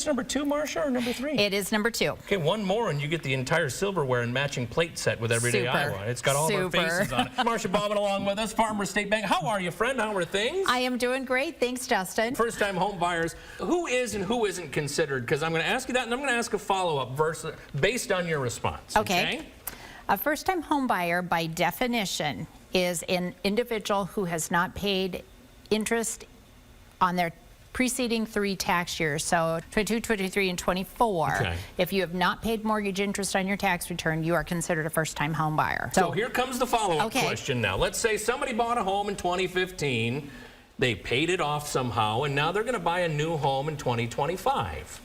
It's number 2, Marcia, or number 3? It is number 2. Okay, one more and you get the entire silverware and matching plate set with Everyday Iowa. It's got all of our faces on it. Marcia Baumann along with us, Farmer State Bank. How are you, friend? How are things? I am doing great. Thanks, Justin. First-time home buyers, who is and who isn't considered? Because I'm going to ask you that, and I'm going to ask a follow-up based on your response. Okay. A first-time home buyer, by definition, is an individual who has not paid interest on their preceding 3 tax years, so 22, 23, and 24. Okay. If you have not paid mortgage interest on your tax return, you are considered a first-time home buyer. So here comes the follow-up question now. Let's say somebody bought a home in 2015, they paid it off somehow, and now they're going to buy a new home in 2025.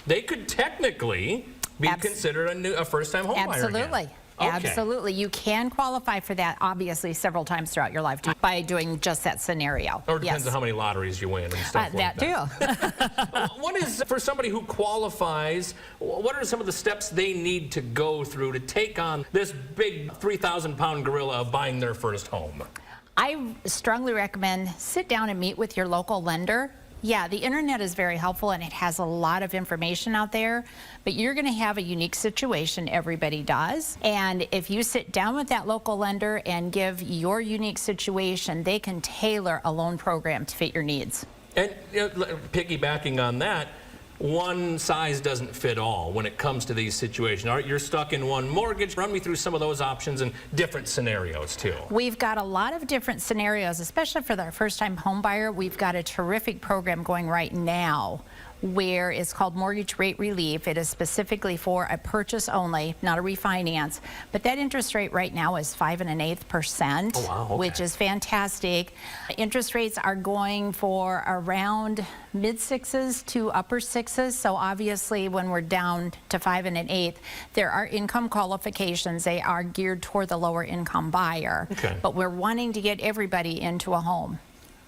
They could technically be considered a first-time home buyer again. Absolutely. Okay. Absolutely. You can qualify for that, obviously, several times throughout your lifetime by doing just that scenario. Or it depends on how many lotteries you win and stuff like that. That too. What is, for somebody who qualifies, what are some of the steps they need to go through to take on this big 3,000-pound gorilla of buying their first home? I strongly recommend sit down and meet with your local lender. Yeah, the internet is very helpful and it has a lot of information out there, but you're going to have a unique situation, everybody does. And if you sit down with that local lender and give your unique situation, they can tailor a loan program to fit your needs. And piggybacking on that, one size doesn't fit all when it comes to these situations. All right, you're stuck in one mortgage. Run me through some of those options and different scenarios too. We've got a lot of different scenarios, especially for the first-time home buyer. We've got a terrific program going right now where it's called Mortgage Rate Relief. It is specifically for a purchase only, not a refinance. But that interest rate right now is 5 1/8%, oh, wow, okay, which is fantastic. Interest rates are going for around mid-6s to upper 6s. So obviously when we're down to 5 1/8, there are income qualifications. They are geared toward the lower income buyer. Okay. But we're wanting to get everybody into a home.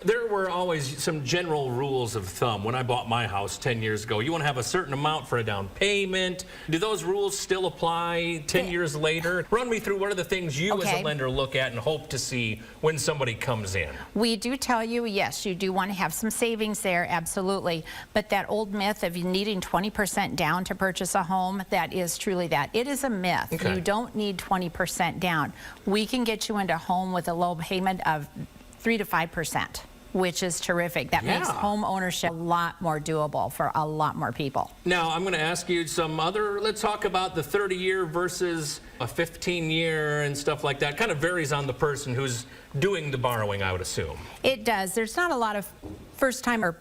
There were always some general rules of thumb when I bought my house 10 years ago. You want to have a certain amount for a down payment. Do those rules still apply 10 years later? Run me through what are the things you as a lender look at and hope to see when somebody comes in. We do tell you, yes, you do want to have some savings there, absolutely. But that old myth of you needing 20% down to purchase a home, that is truly that. It is a myth. Okay. You don't need 20% down. We can get you into a home with a low payment of 3 to 5%. Which is terrific. That makes home ownership a lot more doable for a lot more people. Now, I'm going to ask you some other, let's talk about the 30-year versus a 15-year and stuff like that. Kind of varies on the person who's doing the borrowing, I would assume. It does. There's not a lot of first-time or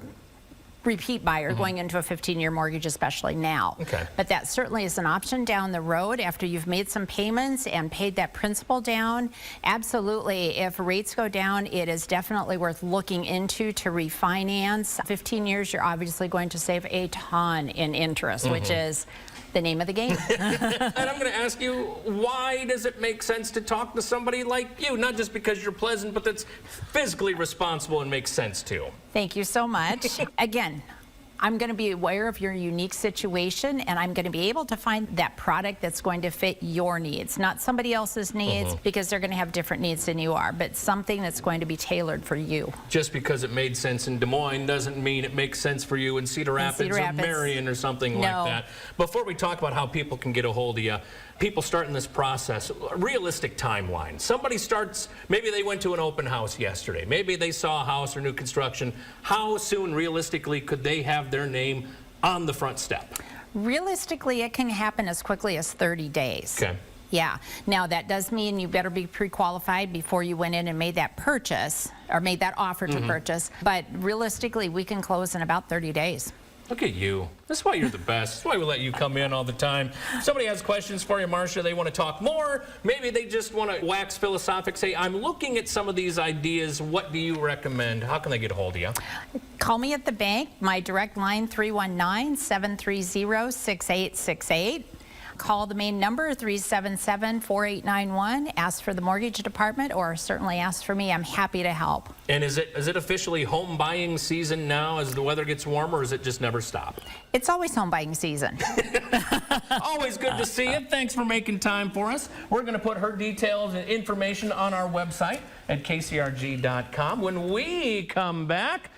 repeat buyer going into a 15-year mortgage, especially now. Okay. But that certainly is an option down the road after you've made some payments and paid that principal down. Absolutely. If rates go down, it is definitely worth looking into to refinance. 15 years, you're obviously going to save a ton in interest, which is the name of the game. And I'm going to ask you, why does it make sense to talk to somebody like you? Not just because you're pleasant, but that's fiscally responsible and makes sense too. Thank you so much. Again, I'm going to be aware of your unique situation, and I'm going to be able to find that product that's going to fit your needs, not somebody else's needs, because they're going to have different needs than you are, but something that's going to be tailored for you. Just because it made sense in Des Moines doesn't mean it makes sense for you in Cedar Rapids or Marion or something like that. Before we talk about how people can get a hold of you, people starting this process, a realistic timeline. Somebody starts, maybe they went to an open house yesterday, maybe they saw a house or new construction. How soon realistically could they have their name on the front step? Realistically, it can happen as quickly as 30 days. Okay. Yeah. Now, that does mean you better be pre-qualified before you went in and made that purchase or made that offer to purchase. But realistically, we can close in about 30 days. Look at you. That's why you're the best. That's why we let you come in all the time. If somebody has questions for you, Marcia, they want to talk more. Maybe they just want to wax philosophic, say, I'm looking at some of these ideas. What do you recommend? How can they get a hold of you? Call me at the bank. My direct line, 319-730-6868. Call the main number, 377-4891. Ask for the mortgage department or certainly ask for me. I'm happy to help. And is it officially home buying season now as the weather gets warmer, or does it just never stop? It's always home buying season. Always good to see you. Thanks for making time for us. We're going to put her details and information on our website at kcrg.com. When we come back,